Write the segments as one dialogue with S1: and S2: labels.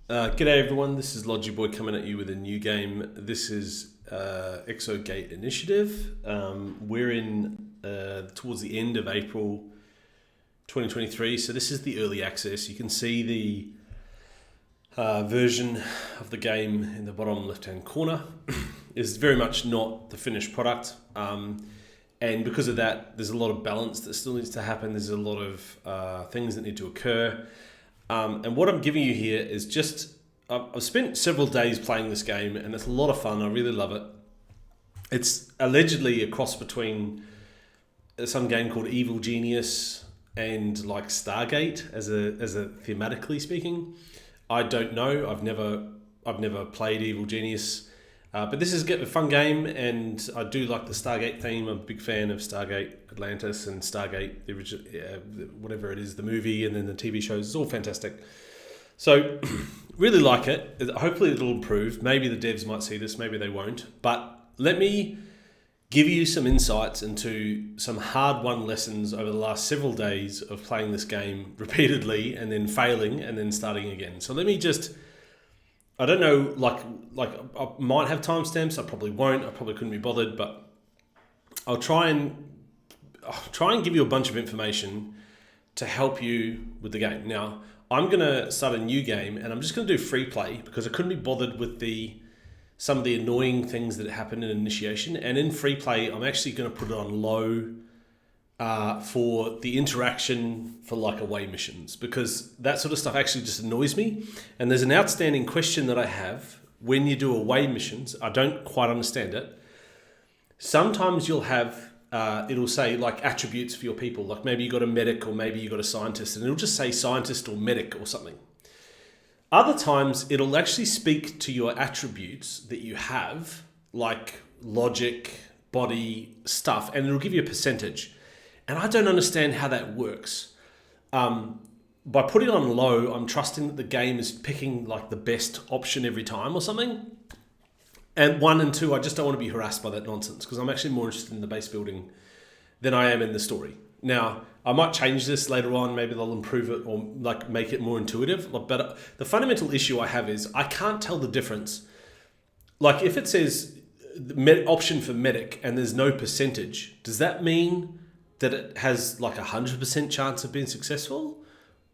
S1: G'day everyone, this is Logiboy coming at you with a new game. This is Exogate Initiative. We're in towards the end of April 2023, so this is the early access. You can see the version of the game in the bottom left-hand corner. Is very much not the finished product, and because of that, there's a lot of balance that still needs to happen. There's a lot of things that need to occur. And what I'm giving you here is just, I've spent several days playing this game and it's a lot of fun. I really love it. It's allegedly a cross between some game called Evil Genius and like Stargate as a thematically speaking. I don't know. I've never played Evil Genius, but this is a fun game, and I do like the Stargate theme. I'm a big fan of Stargate Atlantis and Stargate, the original, whatever it is, the movie, and then the TV shows. It's all fantastic. So, really like it. Hopefully it'll improve. Maybe the devs might see this, maybe they won't. But let me give you some insights into some hard-won lessons over the last several days of playing this game repeatedly and then failing and then starting again. So let me just... I don't know, like I might have timestamps. I probably won't. I probably couldn't be bothered, but I'll try and give you a bunch of information to help you with the game. Now, I'm gonna start a new game, and I'm just gonna do free play because I couldn't be bothered with some of the annoying things that happen in initiation. And in free play, I'm actually gonna put it on low for the interaction for like away missions, because that sort of stuff actually just annoys me. And there's an outstanding question that I have when you do away missions. I don't quite understand it. Sometimes you'll have, it'll say like attributes for your people, like maybe you got a medic or maybe you got a scientist, and it'll just say scientist or medic or something. Other times it'll actually speak to your attributes that you have, like logic, body, stuff, and it'll give you a percentage. And I don't understand how that works. By putting it on low, I'm trusting that the game is picking like the best option every time or something. And 1 and 2, I just don't want to be harassed by that nonsense, because I'm actually more interested in the base building than I am in the story. Now, I might change this later on. Maybe they'll improve it or like make it more intuitive. But the fundamental issue I have is I can't tell the difference. Like if it says option for medic and there's no percentage, does that mean that it has like 100% chance of being successful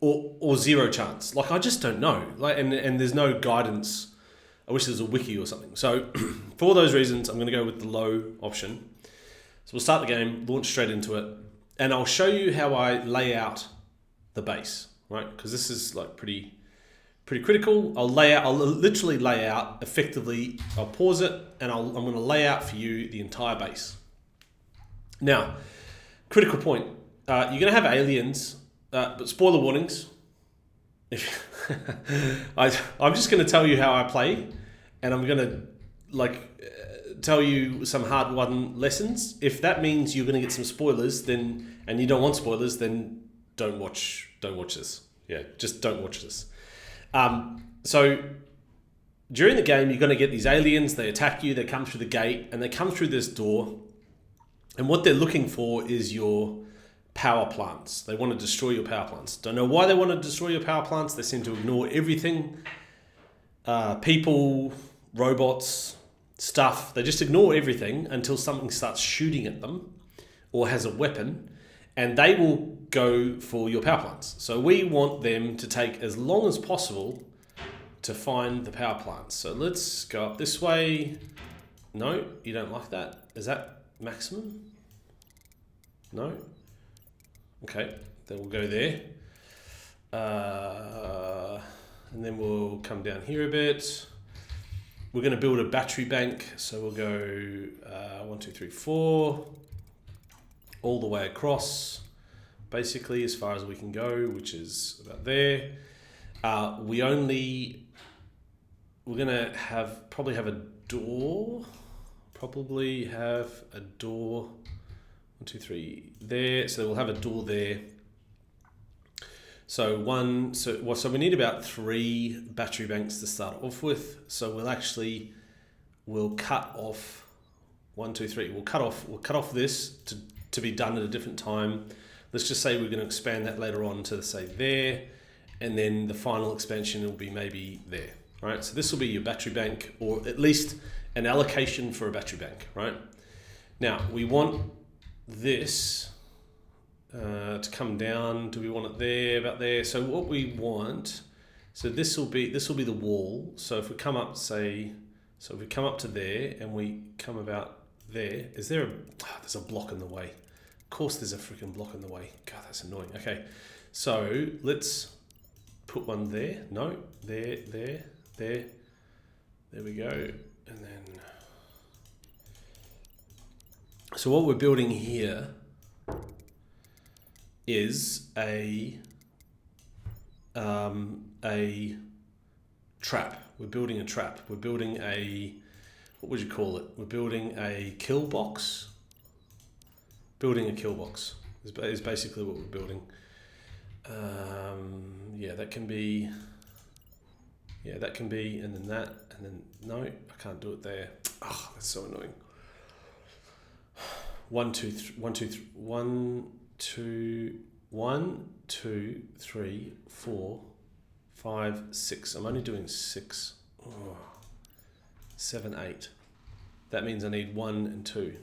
S1: or zero chance? Like, I just don't know. Like, and there's no guidance. I wish there was a wiki or something. So for all those reasons, I'm going to go with the low option. So we'll start the game, launch straight into it, and I'll show you how I lay out the base, right? Because this is like pretty critical. I'll literally lay out effectively. I'll pause it and I'm going to lay out for you the entire base. Now, critical point. You're going to have aliens, but spoiler warnings. I'm just going to tell you how I play, and I'm going to tell you some hard-won lessons. If that means you're going to get some spoilers, then and you don't want spoilers, then don't watch this. Yeah, just don't watch this. So during the game, you're going to get these aliens. They attack you. They come through the gate, and they come through this door. And what they're looking for is your power plants. They want to destroy your power plants. Don't know why they want to destroy your power plants. They seem to ignore everything. People, robots, stuff. They just ignore everything until something starts shooting at them or has a weapon, and they will go for your power plants. So we want them to take as long as possible to find the power plants. So let's go up this way. No, you don't like that. Is that maximum? No? Okay, then we'll go there. And then we'll come down here a bit. We're going to build a battery bank. So we'll go 1, 2, 3, 4, all the way across, basically as far as we can go, which is about there. We're going to probably have a door. Probably have a door, 1, 2, 3 there. So we'll have a door there. So we need about 3 battery banks to start off with. So we'll cut off 1, 2, 3. We'll cut off this to be done at a different time. Let's just say we're going to expand that later on to say there, and then the final expansion will be maybe there, right? So this will be your battery bank, or at least an allocation for a battery bank, right? Now we want this to come down. Do we want it there, about there? So what we want, so this will be the wall. So if we come up, say, so if we come up to there and we come about there, is there there's a block in the way. Of course there's a freaking block in the way. God, that's annoying. Okay, so let's put one there. No, there. There we go. And then, so what we're building here is a trap. We're building a trap. We're building a, what would you call it? We're building a Killbox. Building a Killbox is basically what we're building. Yeah, that can be, and then that, and then, no, I can't do it there. Oh, that's so annoying. 1, 2, 3, 4, 5, 6. I'm only doing 6. Oh, 7, 8. That means I need 1 and 2.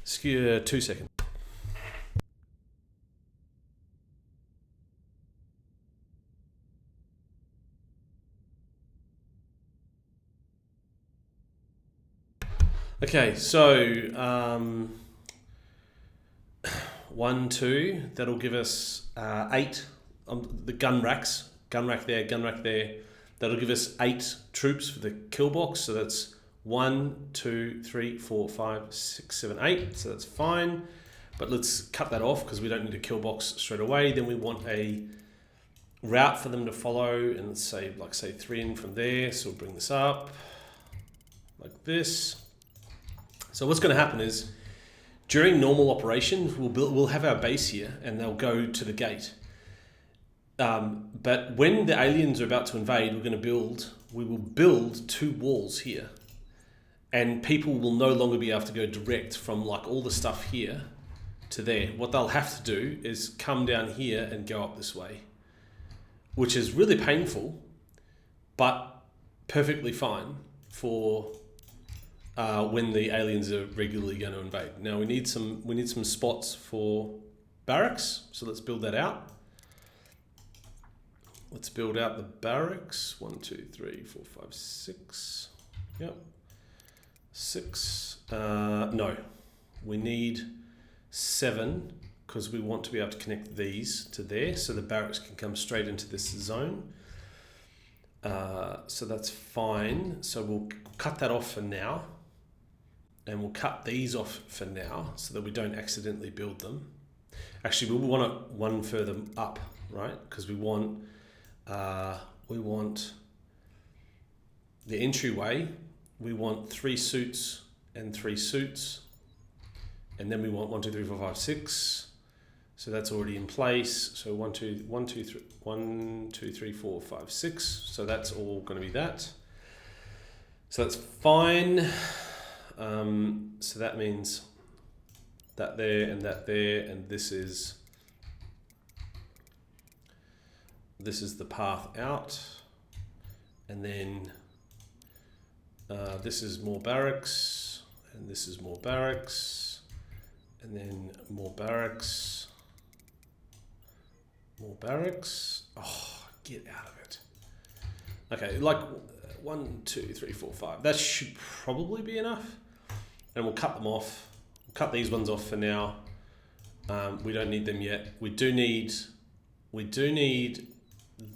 S1: Excuse 2 seconds. Okay, so 1, 2, that'll give us 8. The gun rack there, that'll give us 8 troops for the Killbox. So that's 1, 2, 3, 4, 5, 6, 7, 8. So that's fine. But let's cut that off because we don't need a Killbox straight away. Then we want a route for them to follow, and let's say, like, say 3 in from there. So we'll bring this up like this. So what's going to happen is, during normal operation, we'll have our base here, and they'll go to the gate. But when the aliens are about to invade, we will build 2 walls here, and people will no longer be able to go direct from, like, all the stuff here to there. What they'll have to do is come down here and go up this way, which is really painful, but perfectly fine for when the aliens are regularly going to invade. Now we need some spots for barracks, so let's build that out. Let's build out the barracks. 1, 2, 3, 4, 5, 6. Yep. 6. No, we need 7 because we want to be able to connect these to there, so the barracks can come straight into this zone. So that's fine. So we'll cut that off for now. And we'll cut these off for now so that we don't accidentally build them. Actually, we want it one further up, right? Because we want the entryway. We want 3 suits and 3 suits, and then we want 1, 2, 3, 4, 5, 6. So that's already in place. So 1, 2, 3, 4, 5, 6. So that's all going to be that. So that's fine. So that means that there and that there, and this is the path out, and then this is more barracks, and this is more barracks, and then more barracks, more barracks. Oh, get out of it. Okay, like 1, 2, 3, 4, 5. That should probably be enough. And we'll cut them off. We'll cut these ones off for now. We don't need them yet. We do need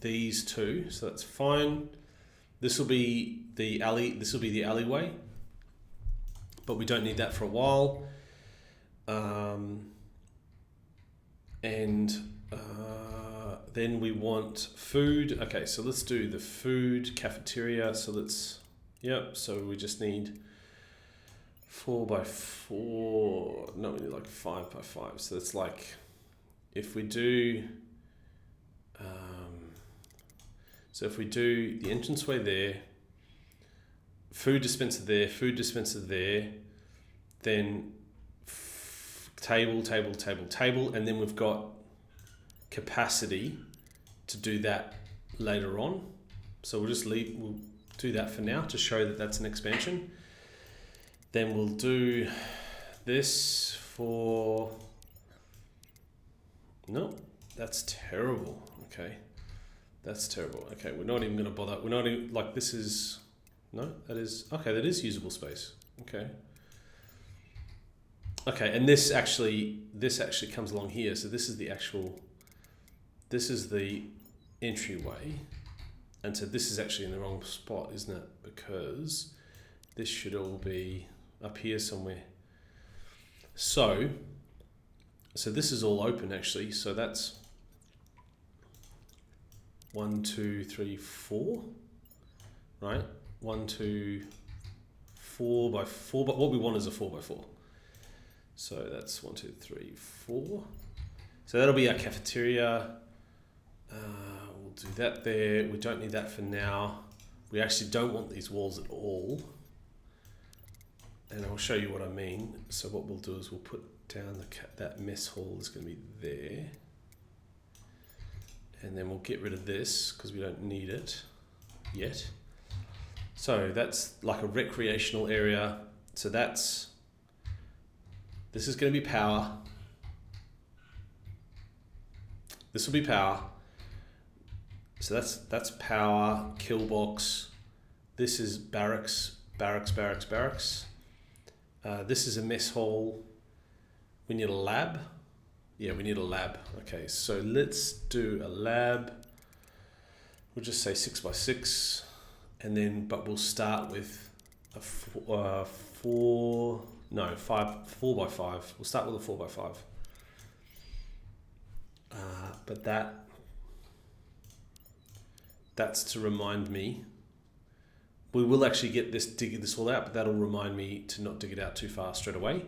S1: these 2, so that's fine. This will be the alleyway, but we don't need that for a while. Then we want food. Okay, so let's do the food cafeteria. So so we just need 4 by 4. No, we need like 5 by 5. So it's like, if we do, the entranceway there, food dispenser there, then table, and then we've got capacity to do that later on. So we'll do that for now to show that that's an expansion. Then we'll do this for, no, that's terrible. Okay, that's terrible. Okay, we're not even going to bother. We're not even, like, this is, no, that is, okay, that is usable space. Okay. Okay, and this actually comes along here. So this is the actual, this is the entryway. And so this is actually in the wrong spot, isn't it? Because this should all be up here somewhere. So this is all open actually. So that's 1, 2, 3, 4, right? 1, 2, 4 by 4, but what we want is a 4 by 4. So that's 1, 2, 3, 4. So that'll be our cafeteria. We'll do that there. We don't need that for now. We actually don't want these walls at all. And I'll show you what I mean. So what we'll do is we'll put down that mess hall is going to be there. And then we'll get rid of this because we don't need it yet. So that's like a recreational area. So this is going to be power. This will be power. So that's power, Killbox. This is barracks. This is a mess hall. We need a lab. Yeah, we need a lab. Okay, so let's do a lab. We'll just say 6 by 6, and then but we'll start with a 4 by 5. We'll start with a 4 by 5. But that's to remind me. We will actually dig this all out, but that'll remind me to not dig it out too far straight away.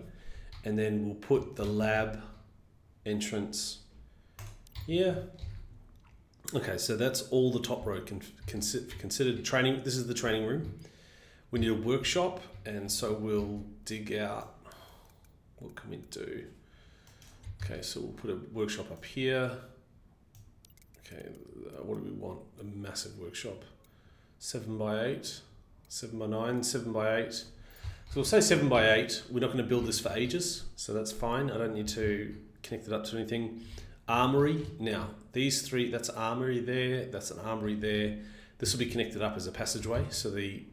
S1: And then we'll put the lab entrance here. Okay, so that's all the top row considered training. This is the training room. We need a workshop, and so we'll dig out, what can we do? Okay, so we'll put a workshop up here. Okay, what do we want? A massive workshop. 7 by 8, 7 by 9, 7 by 8. So we'll say 7 by 8. We're not going to build this for ages, so that's fine. I don't need to connect it up to anything. Armory. Now, these three, that's Armory there, that's an Armory there. This will be connected up as a passageway. So the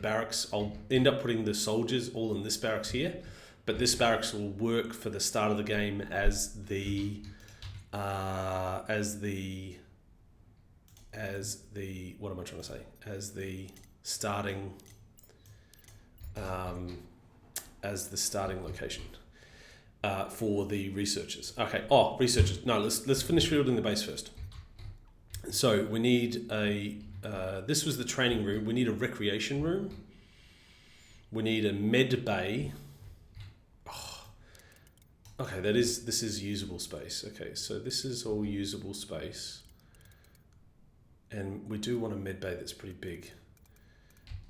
S1: barracks, I'll end up putting the soldiers all in this barracks here, but this barracks will work for the start of the game as the what am I trying to say? As the starting location for the researchers. Okay. Oh, researchers. No, let's finish building the base first. So we need this was the training room. We need a recreation room. We need a medbay. Oh, okay, this is usable space. Okay, so this is all usable space. And we do want a medbay that's pretty big,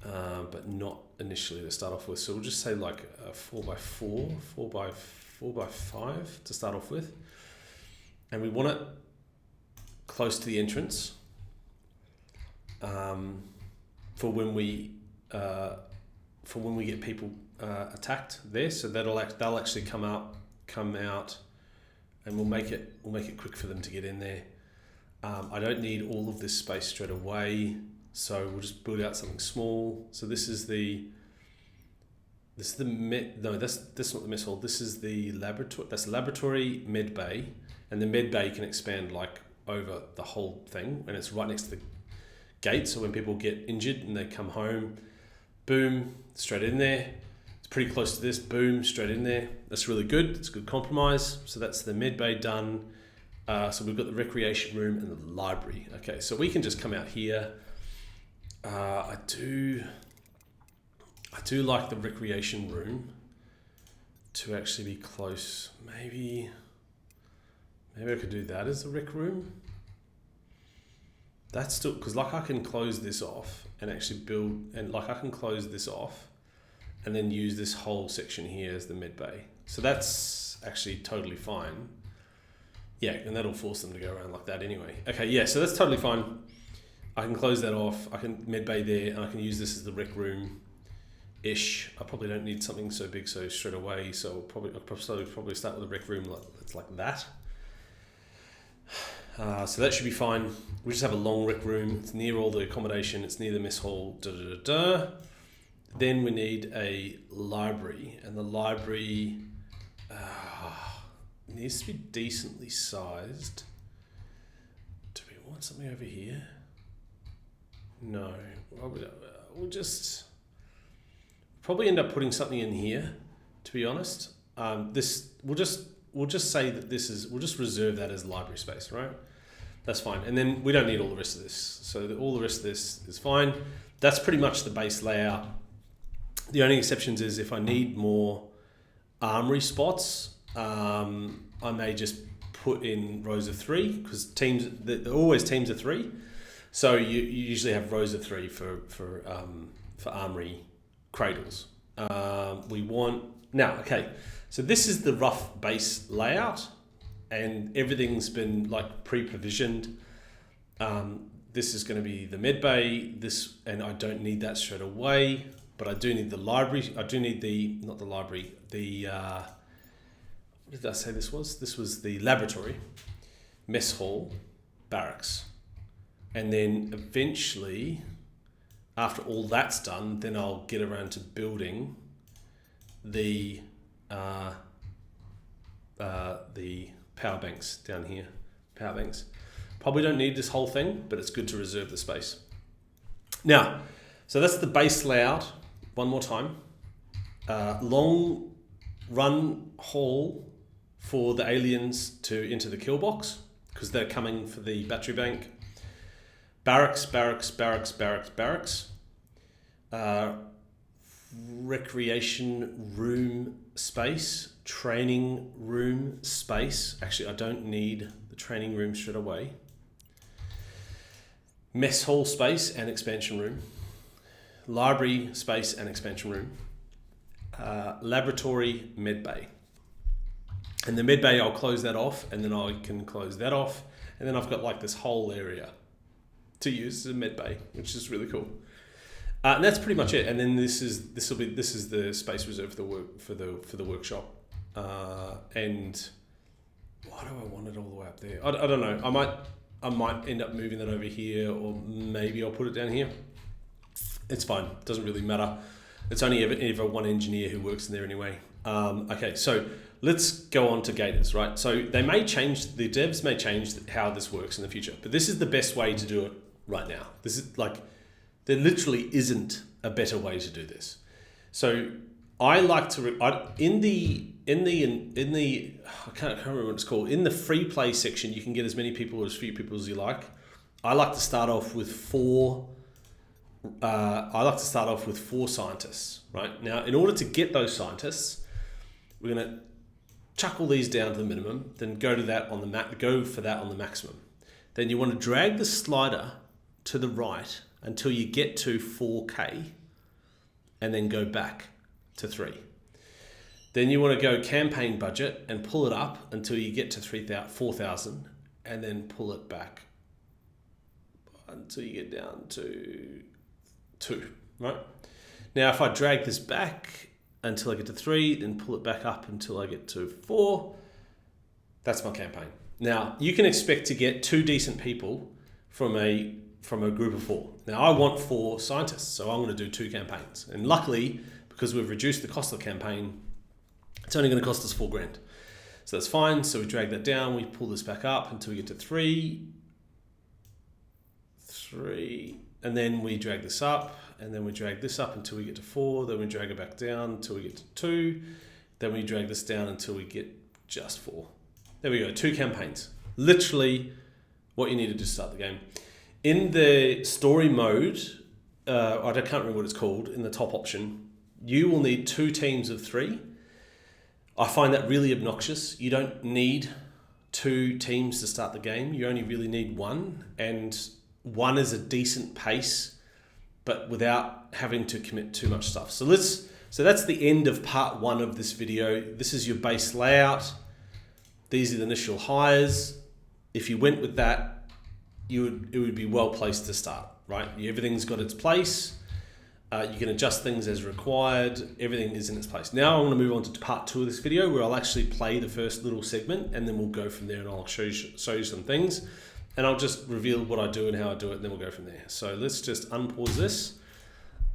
S1: but not initially to start off with. So we'll just say like a 4 by 4, 4 by 5 to start off with. And we want it close to the entrance for when we get people attacked there. So they'll actually come out, and we'll make it quick for them to get in there. I don't need all of this space straight away, so we'll just build out something small. So that's not the mess hall. This is the laboratory. That's the laboratory med bay, and the med bay can expand like over the whole thing, and it's right next to the gate. So when people get injured and they come home, boom, straight in there. It's pretty close to this. Boom, straight in there. That's really good. It's a good compromise. So that's the med bay done. So we've got the recreation room and the library. Okay, so we can just come out here. I do like the recreation room to actually be close. Maybe I could do that as the rec room. That's still, because like I can close this off and actually build, and like I can close this off and then use this whole section here as the med bay. So that's actually totally fine. Yeah, and that'll force them to go around like that anyway. Okay, yeah, so that's totally fine. I can close that off. I can medbay there, and I can use this as the rec room-ish. I probably don't need something so big so straight away, so I'll probably start with a rec room like that. So that should be fine. We just have a long rec room. It's near all the accommodation. It's near the mess hall. Then we need a library, and the library needs to be decently sized. Do we want something over here? No. We'll just probably end up putting something in here, to be honest. We'll just say that we'll just reserve that as library space, right? That's fine. And then we don't need all the rest of this. So all the rest of this is fine. That's pretty much the base layout. The only exceptions is if I need more armory spots, I may just put in rows of 3 because they're always teams of 3. So you usually have rows of 3 for armory cradles. Okay. So this is the rough base layout, and everything's been like pre-provisioned. This is going to be the medbay. And I don't need that straight away, but I do need the library. I do need not the library. What did I say this was? This was the laboratory, mess hall, barracks, and then eventually, after all that's done, then I'll get around to building the power banks down here. Power banks. Probably don't need this whole thing, but it's good to reserve the space. Now, so that's the base layout. One more time. Long run hall for the aliens into the Killbox because they're coming for the battery bank. Barracks. Recreation room space, training room space. Actually, I don't need the training room straight away. Mess hall space and expansion room. Library space and expansion room. Laboratory medbay. And the medbay, I'll close that off, and then I can close that off, and then I've got like this whole area to use as a medbay, which is really cool. And that's pretty much it. And then this is the space reserved for the workshop. And why do I want it all the way up there? I don't know. I might end up moving that over here, or maybe I'll put it down here. It's fine. It doesn't really matter. It's only ever one engineer who works in there anyway. Okay, so let's go on to gators, right? So the devs may change how this works in the future, but this is the best way to do it right now. This is like, there literally isn't a better way to do this. So I like to, in the I can't remember what it's called. In the free play section, you can get as many people or as few people as you like. I like to start off with 4 scientists, right? Now, in order to get those scientists, we're going to chuck all these down to the minimum, then go for that on the maximum. Then you want to drag the slider to the right until you get to 4K, and then go back to 3. Then you want to go campaign budget and pull it up until you get to 4,000, and then pull it back until you get down to 2, right? Now, if I drag this back until I get to 3, then pull it back up until I get to 4, that's my campaign. Now, you can expect to get 2 decent people from a group of 4. Now, I want 4 scientists, so I'm going to do 2 campaigns. And luckily, because we've reduced the cost of the campaign, it's only going to cost us $4,000. So that's fine. So we drag that down. We pull this back up until we get to 3, and then we drag this up, and then we drag this up until we get to 4. Then we drag it back down until we get to 2. Then we drag this down until we get just 4. There we go. 2 campaigns. Literally what you need to do to start the game. In the story mode, I can't remember what it's called, in the top option, you will need 2 teams of 3. I find that really obnoxious. You don't need 2 teams to start the game. You only really need 1, and 1 is a decent pace, but without having to commit too much stuff. So that's the end of part 1 of this video. This is your base layout. These are the initial hires. If you went with that, it would be well placed to start, right? Everything's got its place. You can adjust things as required. Everything is in its place. Now I'm going to move on to part 2 of this video, where I'll actually play the first little segment, and then we'll go from there, and I'll show you some things, and I'll just reveal what I do and how I do it, and then we'll go from there. So let's just unpause this.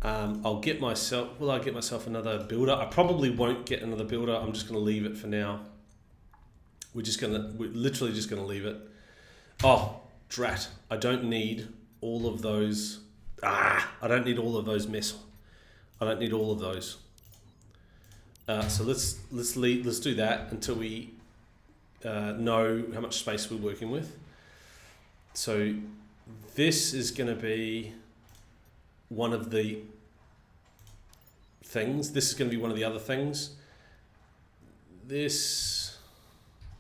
S1: Will I get myself another builder? I probably won't get another builder. I'm just going to leave it for now. We're literally just going to leave it. Oh, drat. I don't need all of those. I don't need all of those mess. I don't need all of those. So let's do that until we know how much space we're working with. So this is going to be one of the things. This is going to be one of the other things. This,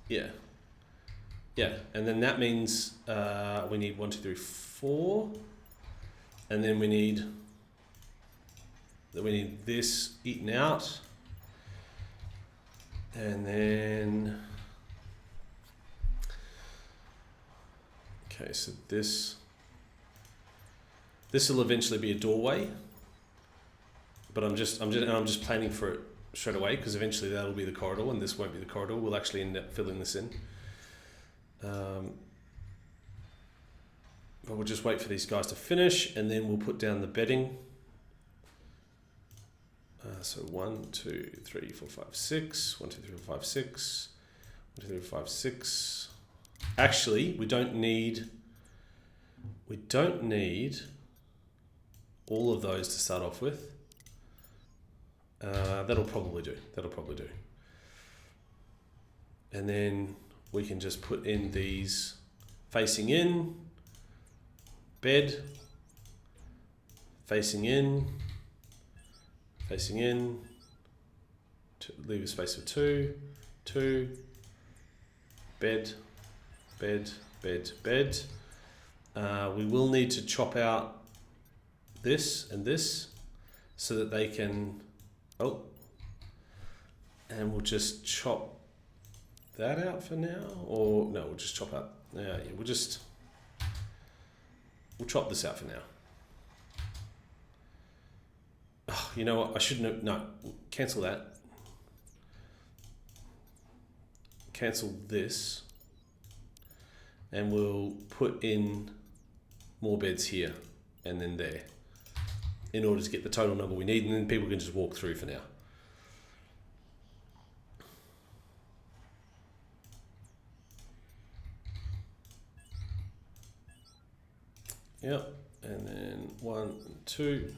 S1: yeah, and then that means we need 1, 2, 3, 4, and then we need this eaten out, and then okay, so this will eventually be a doorway, but I'm just planning for it straight away, because eventually that'll be the corridor, and this won't be the corridor. We'll actually end up filling this in. But we'll just wait for these guys to finish, and then we'll put down the bedding. So 1, 2, 3, 4, 5, 6. 1, 2, 3, 4, 5, 6. 1, 2, 3, 4, 5, 6. Actually, we don't need all of those to start off with. That'll probably do. And then we can just put in these facing in, bed, facing in, leave a space for 2, bed. We will need to chop out this and this so that they can, and we'll just chop that out for now, or no, we'll just chop out, we'll chop this out for now. Oh, you know what, I shouldn't have, no, cancel that. Cancel this, and we'll put in more beds here and then there, in order to get the total number we need, and then people can just walk through for now. Yep, and then 1 and 2.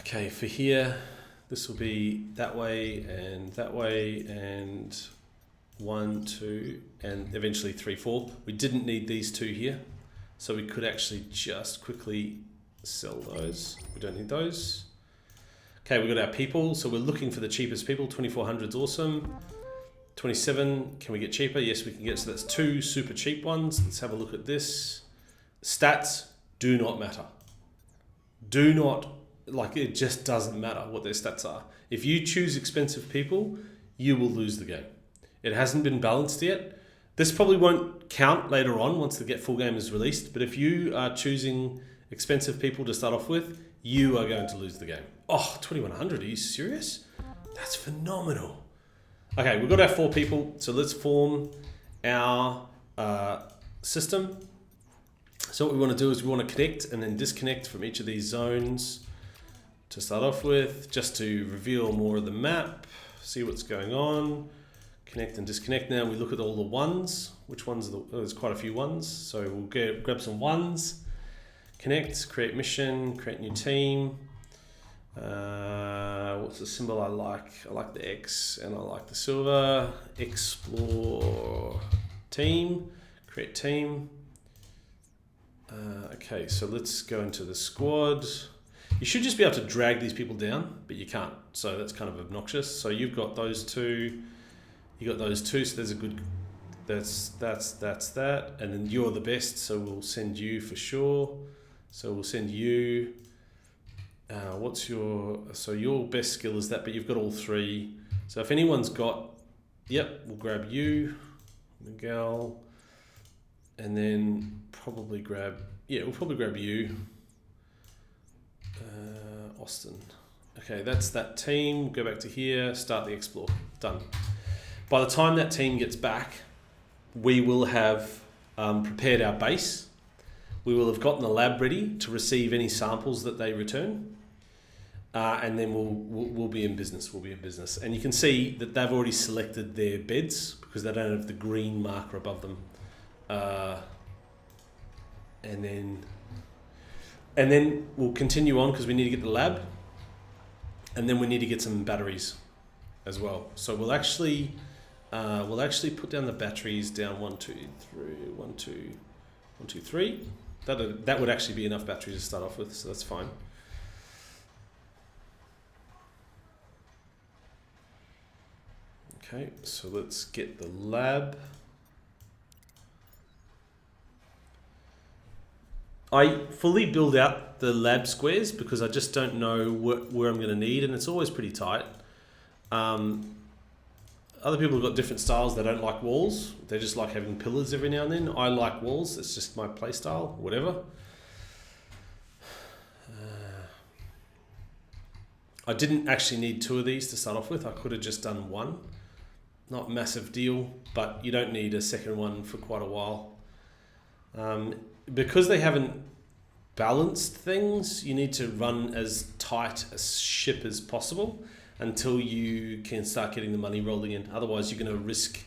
S1: Okay, for here, this will be that way, and 1, 2, and eventually 3, 4. We didn't need these 2 here, so we could actually just quickly sell those. We don't need those. Okay, we've got our people, so we're looking for the cheapest people. 2400 is awesome. 27, can we get cheaper? Yes, we can get, so that's 2 super cheap ones. Let's have a look at this. Stats do not matter. It just doesn't matter what their stats are. If you choose expensive people, you will lose the game. It hasn't been balanced yet. This probably won't count later on once the full game is released, but if you are choosing expensive people to start off with, you are going to lose the game. Oh, 2100, are you serious? That's phenomenal. Okay, we've got our 4 people, so let's form our system. So what we want to do is we want to connect and then disconnect from each of these zones to start off with, just to reveal more of the map, see what's going on, connect and disconnect. Now we look at all the ones. Which ones are there's quite a few ones, so we'll grab some ones, connect, create mission, create new team. What's the symbol I like? I like the X and I like the silver. Explore team, create team. Okay, so let's go into the squad. You should just be able to drag these people down, but you can't, so that's kind of obnoxious. So you've got those 2, you got those 2, so there's a good, that's that, and then you're the best, so we'll send you for sure. So we'll send you. What's your best skill is that, but you've got all 3. So if anyone's got Yep, we'll grab you, Miguel, and then probably grab, we'll probably grab you, Austin. Okay, that's that team. Go back to here, start the explore. Done. By the time that team gets back, we will have prepared our base. We will have gotten the lab ready to receive any samples that they return. And then we'll be in business. We'll be in business. And you can see that they've already selected their beds because they don't have the green marker above them. And then we'll continue on because we need to get the lab. And then we need to get some batteries as well. So we'll actually put down the batteries down 1, 2, 3, 1, 2, 1, 2, 3. That would actually be enough batteries to start off with, so that's fine. Okay, so let's get the lab. I fully build out the lab squares because I just don't know where I'm going to need, and it's always pretty tight. Other people have got different styles. They don't like walls. They just like having pillars every now and then. I like walls. It's just my play style, whatever. I didn't actually need 2 of these to start off with. I could have just done 1. Not a massive deal, but you don't need a second one for quite a while. Because they haven't balanced things, you need to run as tight a ship as possible until you can start getting the money rolling in. Otherwise, you're going to risk.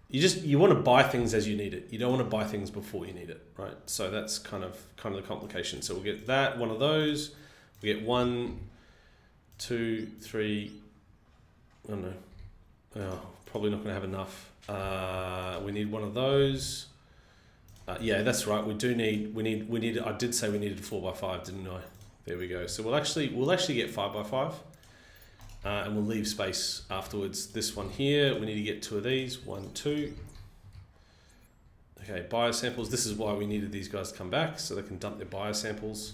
S1: You want to buy things as you need it. You don't want to buy things before you need it, right? So that's kind of the complication. So we'll get that, one of those. We get 1, 2, 3. I don't know. Oh, probably not going to have enough. We need one of those. Yeah, that's right. We need. I did say we needed 4x5, didn't I? There we go. So we'll actually get 5x5, and we'll leave space afterwards. This one here, we need to get 2 of these. 1, 2. Okay, biosamples. This is why we needed these guys to come back so they can dump their biosamples.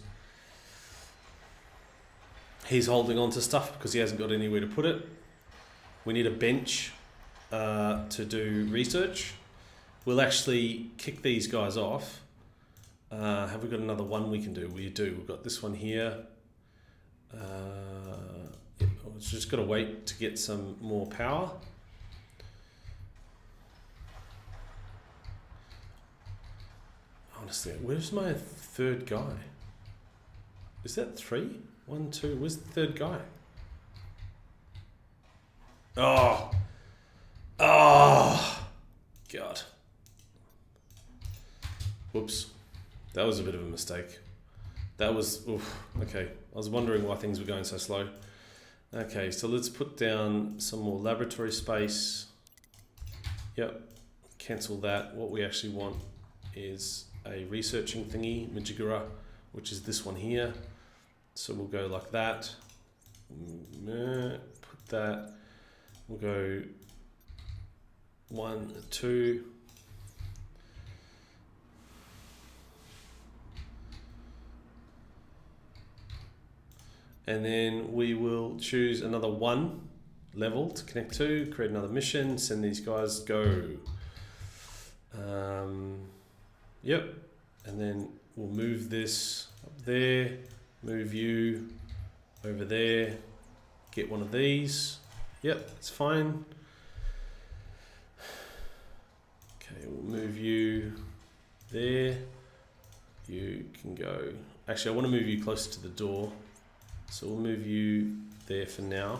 S1: He's holding on to stuff because he hasn't got anywhere to put it. We need a bench to do research. We'll actually kick these guys off. Have we got another one we can do? We do. We've got this one here. We've just got to wait to get some more power. Honestly, where's my third guy? Is that 3? 1, 2. Where's the third guy? Oh, God. Whoops. That was a bit of a mistake. That was, okay. I was wondering why things were going so slow. Okay, so let's put down some more laboratory space. Yep, cancel that. What we actually want is a researching thingy, Majigura, which is this one here. So we'll go like that. Put that. We'll go 1, 2. And then we will choose another 1 level to connect to, create another mission, send these guys, go. Yep. And then we'll move this up there, move you over there, get one of these. Yep, it's fine. Okay, we'll move you there. You can go. Actually, I want to move you closer to the door. So we'll move you there for now.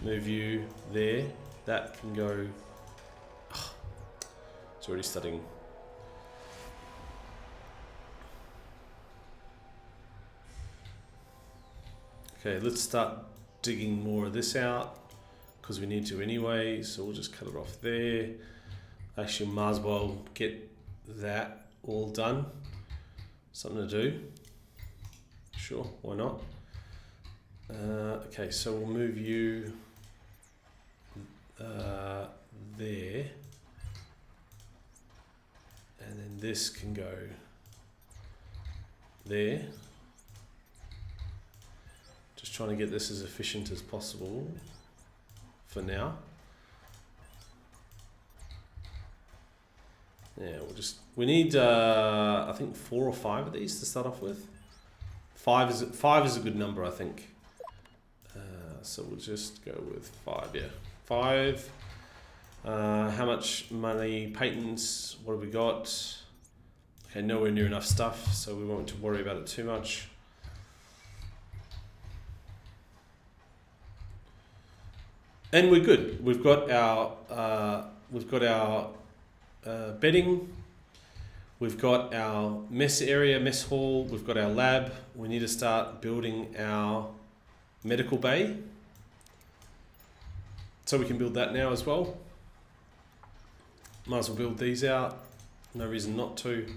S1: Move you there. That can go. Oh, it's already studying. Okay, let's start digging more of this out because we need to anyway. So we'll just cut it off there. Actually, might as well get that all done. Something to do. Sure, why not? Okay, so we'll move you there, and then this can go there. Just trying to get this as efficient as possible for now. Yeah, we need I think 4 or 5 of these to start off with. 5 is a good number, I think. So we'll just go with 5. Yeah, 5. How much money? Patents? What have we got? Okay, nowhere near enough stuff, so we won't worry about it too much. And we're good. We've got our bedding. We've got our mess area, mess hall. We've got our lab. We need to start building our medical bay. So we can build that now as well. Might as well build these out. No reason not to.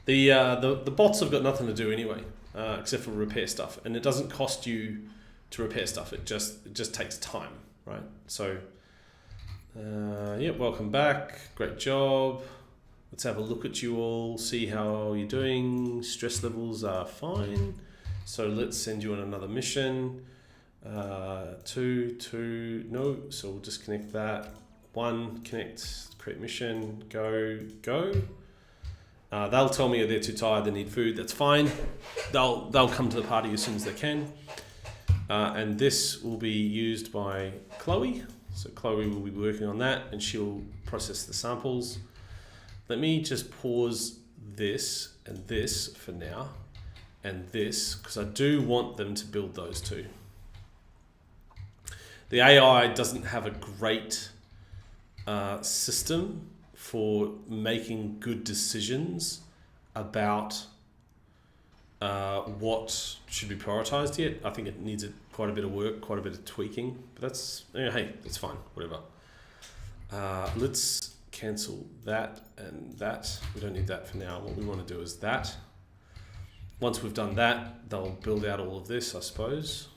S1: The bots have got nothing to do anyway, except for repair stuff, and it doesn't cost you to repair stuff. It just takes time, right? So, yeah, welcome back. Great job. Let's have a look at you all. See how you're doing. Stress levels are fine. So let's send you on another mission. 2, no. So we'll disconnect that. 1, connect, create mission. Go. They'll tell me they're too tired, they need food. That's fine. They'll come to the party as soon as they can. And this will be used by Chloe. So Chloe will be working on that, and she'll process the samples. Let me just pause this and this for now, and this, because I do want them to build those two. The AI doesn't have a great system for making good decisions about what should be prioritized yet. I think it needs quite a bit of work, quite a bit of tweaking, but that's, hey, it's fine, whatever. Let's cancel that and that. We don't need that for now. What we want to do is that. Once we've done that, they'll build out all of this, I suppose.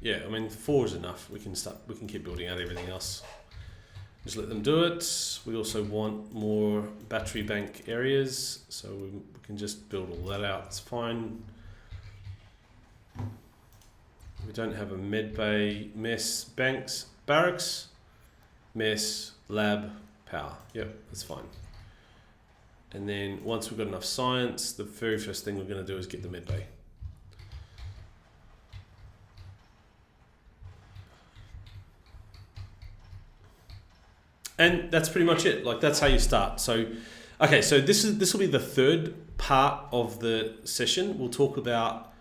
S1: Yeah, I mean, 4 is enough. We can keep building out everything else. Just let them do it. We also want more battery bank areas, so we can just build all that out. It's fine. We don't have a medbay, mess, banks, barracks, mess, lab, power. Yep, that's fine. And then once we've got enough science, the very first thing we're going to do is get the medbay. And that's pretty much it. Like, that's how you start. So, okay, so this will be the third part of the session. We'll talk about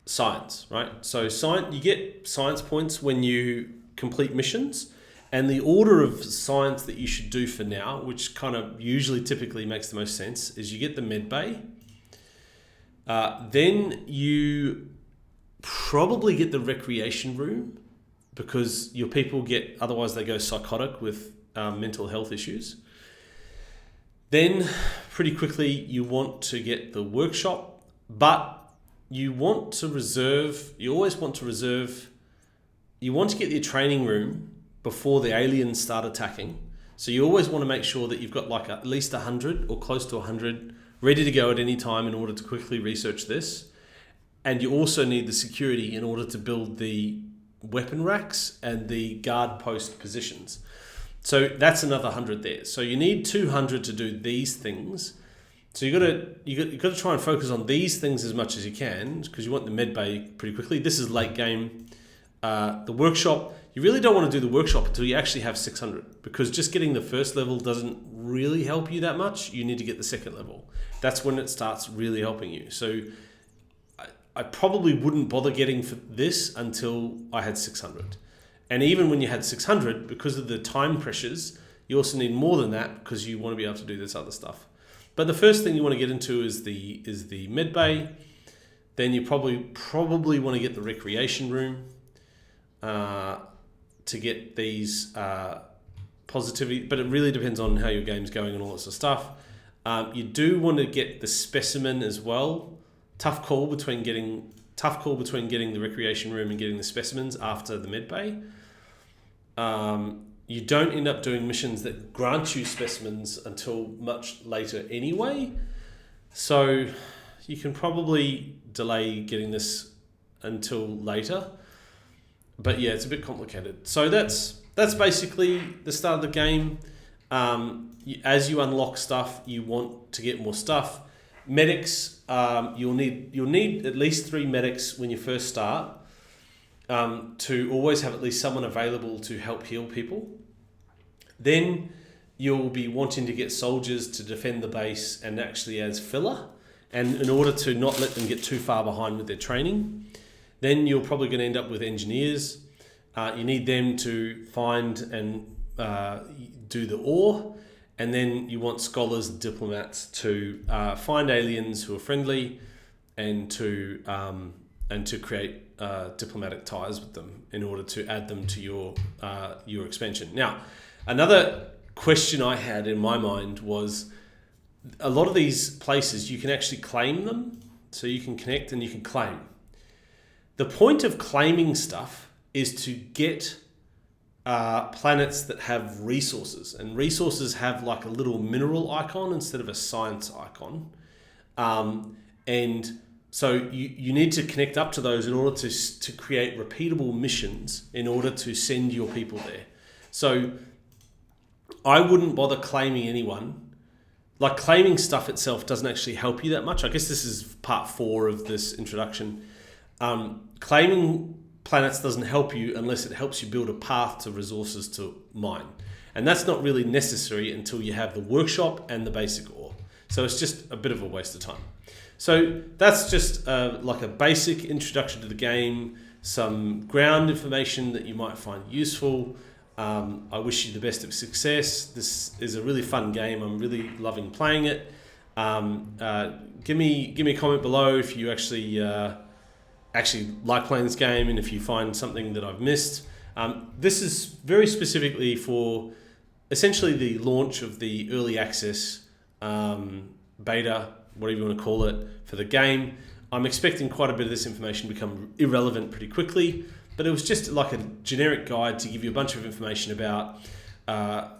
S1: science, right? So you get science points when you complete missions, and the order of science that you should do for now, which kind of typically makes the most sense, is you get the medbay. Then you probably get the recreation room, because your people otherwise they go psychotic with mental health issues. Then pretty quickly you want to get the workshop, but you want to get your training room before the aliens start attacking. So you always want to make sure that you've got like at least 100 or close to 100 ready to go at any time in order to quickly research this. And you also need the security in order to build the weapon racks and the guard post positions. So that's another 100 there. So you need 200 to do these things. So you got to try and focus on these things as much as you can, because you want the medbay pretty quickly. This is late game. The workshop, you really don't want to do the workshop until you actually have 600, because just getting the first level doesn't really help you that much. You need to get the second level. That's when it starts really helping you. So I probably wouldn't bother getting for this until I had 600. And even when you had 600, because of the time pressures, you also need more than that, because you want to be able to do this other stuff. But the first thing you want to get into is the medbay. Then you probably want to get the recreation room to get these positivity. But it really depends on how your game's going and all that sort of stuff. You do want to get the specimen as well. Tough call between getting the recreation room and getting the specimens after the medbay. You don't end up doing missions that grant you specimens until much later anyway. So you can probably delay getting this until later. but yeah, it's a bit complicated. So that's basically the start of the game. As you unlock stuff, you want to get more stuff. Medics, you'll need at least 3 medics when you first start, to always have at least someone available to help heal people. Then you'll be wanting to get soldiers to defend the base and actually as filler, and in order to not let them get too far behind with their training. Then you're probably going to end up with engineers. You need them to find and do the ore, and then you want scholars and diplomats to find aliens who are friendly and to create diplomatic ties with them in order to add them to your expansion. Now, another question I had in my mind was, a lot of these places you can actually claim them, so you can connect and you can claim. The point of claiming stuff is to get planets that have resources, and resources have like a little mineral icon instead of a science icon, and so you need to connect up to those in order to create repeatable missions in order to send your people there. So I wouldn't bother claiming anyone. Like, claiming stuff itself doesn't actually help you that much. I guess this is part 4 of this introduction. Claiming planets doesn't help you unless it helps you build a path to resources to mine. And that's not really necessary until you have the workshop and the basic ore. So it's just a bit of a waste of time. So that's just like a basic introduction to the game, some ground information that you might find useful. I wish you the best of success. This is a really fun game. I'm really loving playing it. Give me a comment below if you actually like playing this game, and if you find something that I've missed. This is very specifically for essentially the launch of the early access beta, whatever you want to call it, for the game. I'm expecting quite a bit of this information to become irrelevant pretty quickly, but it was just like a generic guide to give you a bunch of information about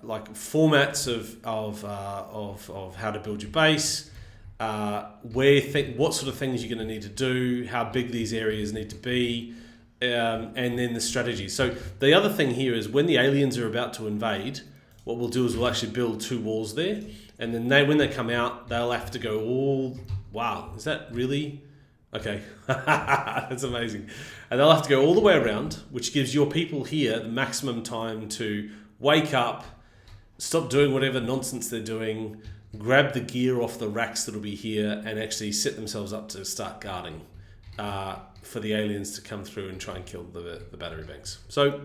S1: like formats of how to build your base, what sort of things you're going to need to do, how big these areas need to be, and then the strategy. So the other thing here is, when the aliens are about to invade, what we'll do is we'll actually build 2 walls there, and then when they come out, they'll have to go all... Wow, is that really... Okay, that's amazing. And they'll have to go all the way around, which gives your people here the maximum time to wake up, stop doing whatever nonsense they're doing, grab the gear off the racks that'll be here, and actually set themselves up to start guarding for the aliens to come through and try and kill the battery banks. So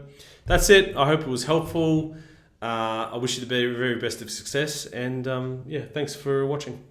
S1: that's it. I hope it was helpful. I wish you the very, very best of success, and yeah, thanks for watching.